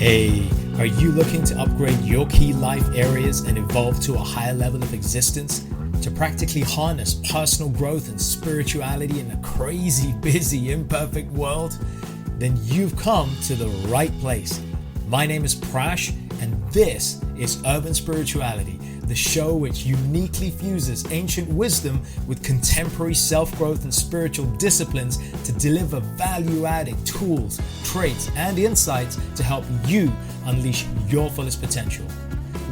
Hey, are you looking to upgrade your key life areas and evolve to a higher level of existence? To practically harness personal growth and spirituality in a crazy, busy, imperfect world? Then you've come to the right place. My name is Prash, and this is Urban Spirituality, the show which uniquely fuses ancient wisdom with contemporary self-growth and spiritual disciplines to deliver value-adding tools, traits, and insights to help you unleash your fullest potential.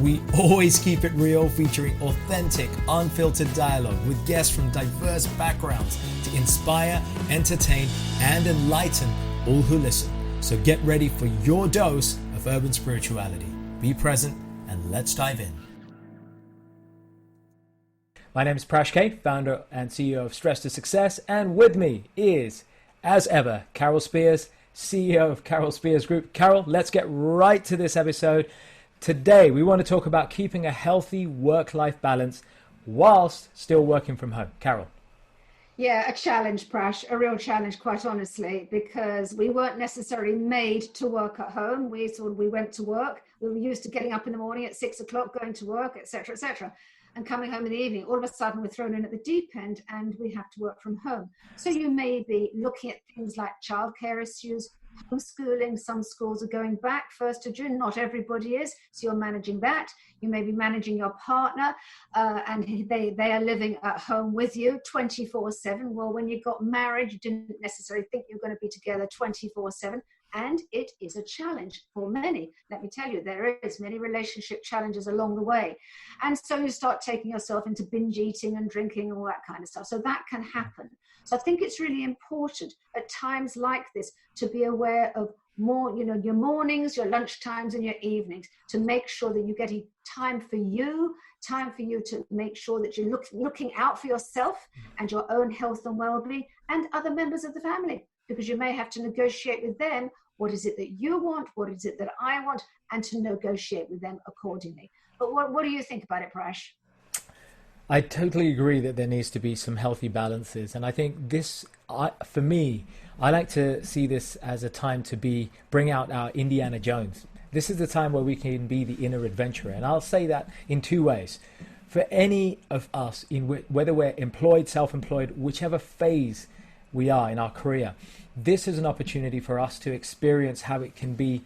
We always keep it real, featuring authentic, unfiltered dialogue with guests from diverse backgrounds to inspire, entertain, and enlighten all who listen. So get ready for your dose of urban spirituality. Be present and let's dive in. My name is Prash K, founder and CEO of Stress to Success, and with me is, as ever, Carole Spiers, CEO of Carole Spiers Group. Carole, let's get right to this episode. Today, we want to talk about keeping a healthy work-life balance whilst still working from home. Carole. Yeah, a challenge, Prash, a real challenge, quite honestly, because we weren't necessarily made to work at home. We went to work. We were used to getting up in the morning at 6 o'clock, going to work, etc., etc., and coming home in the evening. All of a sudden, we're thrown in at the deep end and we have to work from home. So you may be looking at things like childcare issues, homeschooling. Some schools are going back 1st of June. Not everybody is. So you're managing that. You may be managing your partner and they are living at home with you 24/7. Well, when you got married, you didn't necessarily think you were going to be together 24/7. And it is a challenge for many. Let me tell you, there is many relationship challenges along the way. And so you start taking yourself into binge eating and drinking and all that kind of stuff. So that can happen. So I think it's really important at times like this to be aware of more, your mornings, your lunch times, and your evenings, to make sure that you're getting time for you to make sure that you're looking out for yourself and your own health and well-being and other members of the family, because you may have to negotiate with them. What is it that you want? What is it that I want? And to negotiate with them accordingly. But what do you think about it, Prash? I totally agree that there needs to be some healthy balances. And I think for me, I like to see this as a time to bring out our Indiana Jones. This is the time where we can be the inner adventurer. And I'll say that in two ways. For any of us, whether we're employed, self-employed, whichever phase we are in our career, this is an opportunity for us to experience how it can be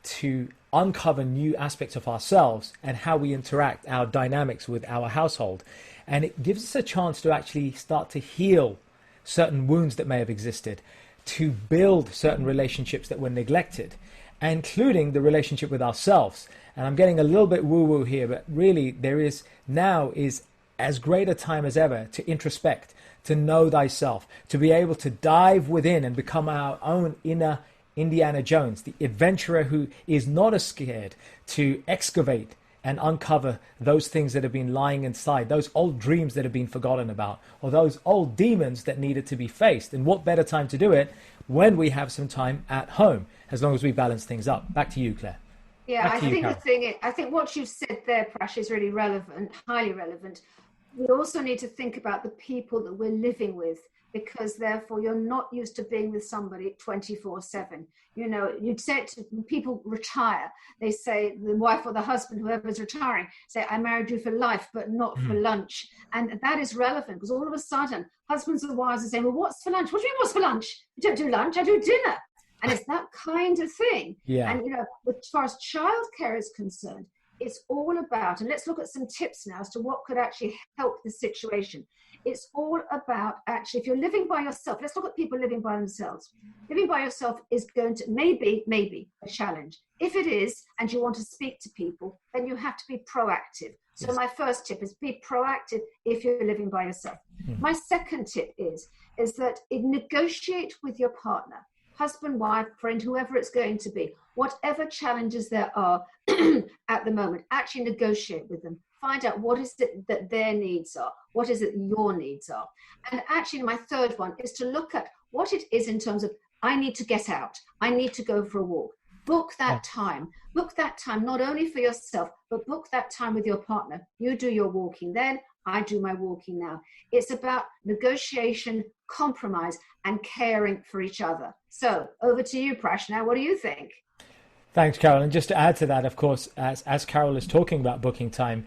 to uncover new aspects of ourselves and how we interact, our dynamics with our household. And it gives us a chance to actually start to heal certain wounds that may have existed, to build certain relationships that were neglected, including the relationship with ourselves. And I'm getting a little bit woo-woo here, but really now is as great a time as ever to introspect, to know thyself, to be able to dive within and become our own inner Indiana Jones, the adventurer who is not as scared to excavate and uncover those things that have been lying inside, those old dreams that have been forgotten about, or those old demons that needed to be faced. And what better time to do it when we have some time at home, as long as we balance things up. Back to you, Claire. Yeah, I think what you've said there, Prash, is really relevant, highly relevant. We also need to think about the people that we're living with, because therefore you're not used to being with somebody 24/7. You'd say it to people retire. They say, the wife or the husband, whoever's retiring, say, I married you for life, but not for lunch. And that is relevant because all of a sudden, husbands and wives are saying, well, what's for lunch? What do you mean, what's for lunch? I don't do lunch, I do dinner. And it's that kind of thing. Yeah. And, as far as childcare is concerned, it's all about, and let's look at some tips now as to what could actually help the situation. It's all about, actually, if you're living by yourself, let's look at people living by themselves. Living by yourself is going to maybe a challenge. If it is, and you want to speak to people, then you have to be proactive. So my first tip is be proactive if you're living by yourself. My second tip is that negotiate with your partner, husband, wife, friend, whoever it's going to be, whatever challenges there are at the moment, actually negotiate with them. Find out what is it that their needs are, what is it your needs are. And actually my third one is to look at what it is in terms of, I need to get out, I need to go for a walk. Book that time not only for yourself, but book that time with your partner. You do your walking then, I do my walking now. It's about negotiation, compromise, and caring for each other. So over to you, Prash. Now, what do you think? Thanks, Carole. And just to add to that, of course, as Carole is talking about booking time,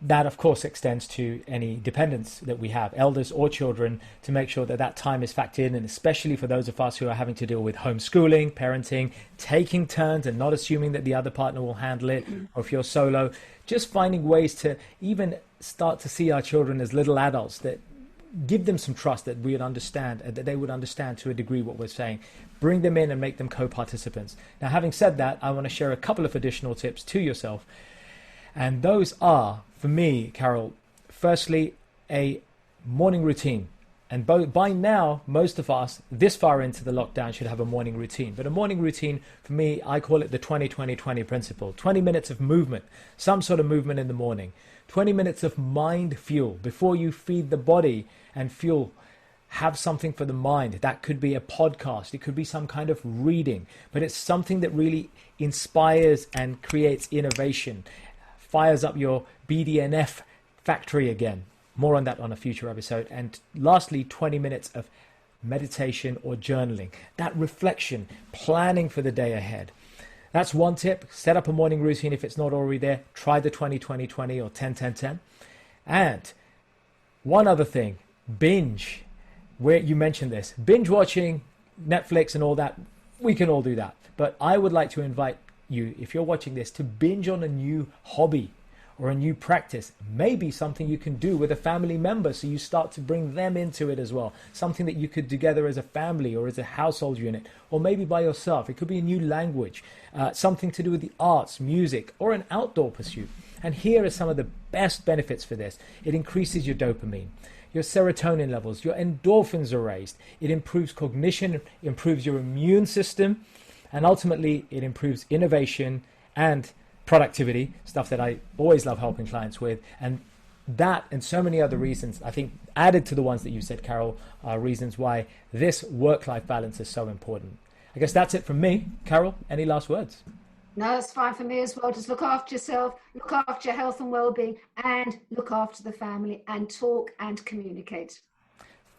that of course extends to any dependents that we have, elders or children, to make sure that that time is factored in, and especially for those of us who are having to deal with homeschooling, parenting, taking turns and not assuming that the other partner will handle it, or if you're solo, just finding ways to even start to see our children as little adults, that give them some trust, that we would understand, that they would understand to a degree what we're saying. Bring them in and make them co-participants. Now, having said that, I want to share a couple of additional tips to yourself. And those are, for me, Carole, firstly, a morning routine. And by now, most of us this far into the lockdown should have a morning routine. But a morning routine, for me, I call it the 20-20-20 principle. 20 minutes of movement, some sort of movement in the morning. 20 minutes of mind fuel. Before you feed the body and fuel, have something for the mind. That could be a podcast. It could be some kind of reading. But it's something that really inspires and creates innovation, fires up your BDNF factory again. More on that on a future episode. And lastly, 20 minutes of meditation or journaling. That reflection, planning for the day ahead. That's one tip. Set up a morning routine if it's not already there. Try the 20-20-20 or 10-10-10. And one other thing, binge. Where you mentioned this, binge watching Netflix and all that, we can all do that. But I would like to invite you, if you're watching this, to binge on a new hobby or a new practice, maybe something you can do with a family member, so you start to bring them into it as well. Something that you could do together as a family or as a household unit, or maybe by yourself. It could be a new language, something to do with the arts, music, or an outdoor pursuit. And here are some of the best benefits for this. It increases your dopamine, your serotonin levels, your endorphins are raised. It improves cognition, improves your immune system, and ultimately it improves innovation and productivity, stuff that I always love helping clients with. And that and so many other reasons, I think, added to the ones that you said, Carole, are reasons why this work-life balance is so important. I guess that's it from me. Carole, any last words? No, it's fine for me as well. Just look after yourself, look after your health and well-being, and look after the family, and talk and communicate.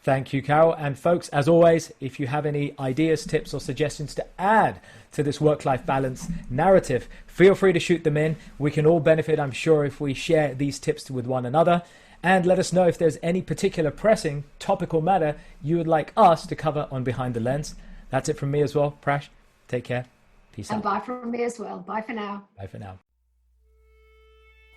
Thank you, Carole. And folks, as always, if you have any ideas, tips, or suggestions to add to this work-life balance narrative, feel free to shoot them in. We can all benefit, I'm sure, if we share these tips with one another. And let us know if there's any particular pressing topical matter you would like us to cover on Behind the Lens. That's it from me as well. Prash, take care. Peace out. And bye from me as well. Bye for now. Bye for now.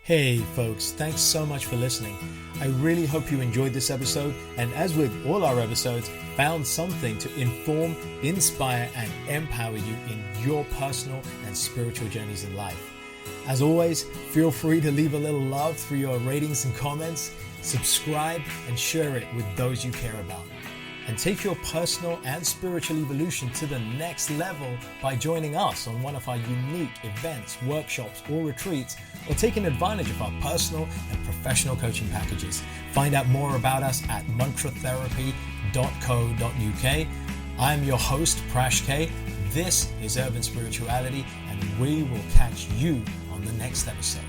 Hey folks, thanks so much for listening. I really hope you enjoyed this episode, and as with all our episodes, found something to inform, inspire, and empower you in your personal and spiritual journeys in life. As always, feel free to leave a little love through your ratings and comments, subscribe, and share it with those you care about. And take your personal and spiritual evolution to the next level by joining us on one of our unique events, workshops, or retreats, or taking advantage of our personal and professional coaching packages. Find out more about us at mantratherapy.co.uk. I'm your host, Prash K. This is Urban Spirituality, and we will catch you on the next episode.